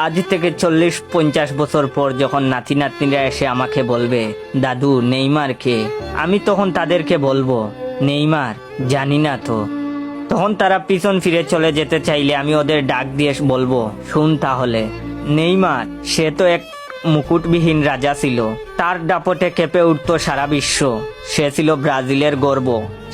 আজ থেকে 40-50 বছর পর যখন নাতি নাতনিরা এসে আমাকে বলবে, দাদু নেইমার কে, আমি তখন তাদেরকে বলবো, নেইমার জানি না তো। তখন তারা পিছন ফিরে চলে যেতে চাইলে আমি ওদের ডাক দিয়ে বলবো, শুন তাহলে, নেইমার সে তো এক মুকুটবিহীন রাজা ছিল, তার দাপটে কেঁপে উঠত সারা বিশ্ব, সে ছিল ব্রাজিলের গর্ব।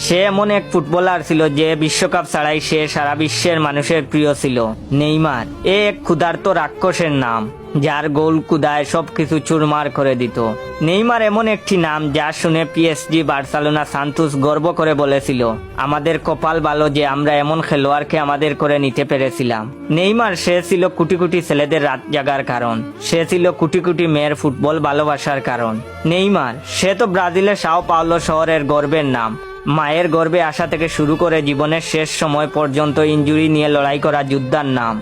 সে এমন এক ফুটবলার ছিল যে বিশ্বকাপ ছাড়াই সে সারা বিশ্বের মানুষের প্রিয় ছিল। নেইমার এক ক্ষুধার্ত রাক্ষসের নাম, যার গোল কুদায় সবকিছু চুরমার করে দিত। নেইমার এমন একটি নাম যা শুনে পিএসজি, বার্সেলোনা, সান্তোস গর্ব করে বলেছিল, আমাদের কপাল ভালো যে আমরা এমন খেলোয়াড়কে আমাদের করে নিতে পেরেছিলাম। নেইমার সে ছিল কোটি কোটি ছেলেদের রাত জাগার কারণ, সে ছিল কোটি কোটি মেয়ের ফুটবল ভালোবাসার কারণ। নেইমার সে তো ব্রাজিলের সাও পাওলো শহরের গর্বের নাম, মায়ের গর্ভে আসা থেকে শুরু করে জীবনের শেষ সময় পর্যন্ত ইনজুরি নিয়ে লড়াই করা যোদ্ধার নাম।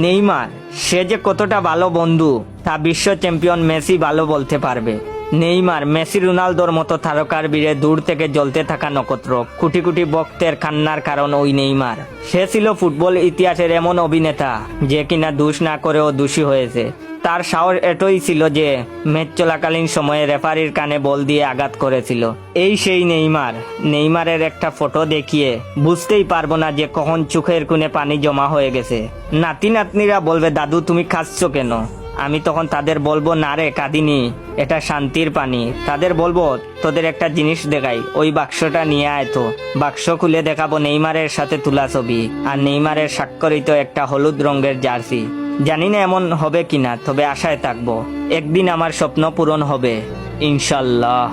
নেইমার সে যে কতটা ভালো বন্ধু তা বিশ্ব চ্যাম্পিয়ন মেসি ভালো বলতে পারবে। নেইমার মেসি, রোনালদোর মতো তারকার বীরে দূর থেকে জ্বলতে থাকা নক্ষত্র, কোটি কোটি ভক্তের কান্নার কারণ ওই নেইমার। সে ছিল ফুটবল ইতিহাসের এমন অভিনেতা যে কিনা দোষ না করেও দোষী হয়েছে। তার সাহস এতই ছিল যে ম্যাচ চলাকালীন সময়ে রেফারির কানে বল দিয়ে আঘাত করেছিল। এই সেই নেইমার। নেইমারের একটা ফটো দেখিয়ে বুঝতেই পারবো না যে কখন চোখের কোণে পানি জমা হয়ে গেছে। নাতি নাতনিরা বলবে, দাদু তুমি কাঁদছো কেন? আমি তখন তাদের বলবো, না রে কাঁদিনি, এটা শান্তির পানি। তাদের বলবো, তোদের একটা জিনিস দেখাই, ওই বাক্সটা নিয়ে আয় তো। বাক্স খুলে দেখাবো নেইমারের সাথে তোলা ছবি আর নেইমারের স্বাক্ষরিত একটা হলুদ রঙের জার্সি। জানি না এমন হবে কিনা, তবে আশায় থাকবো, একদিন আমার স্বপ্ন পূরণ হবে ইনশাল্লাহ।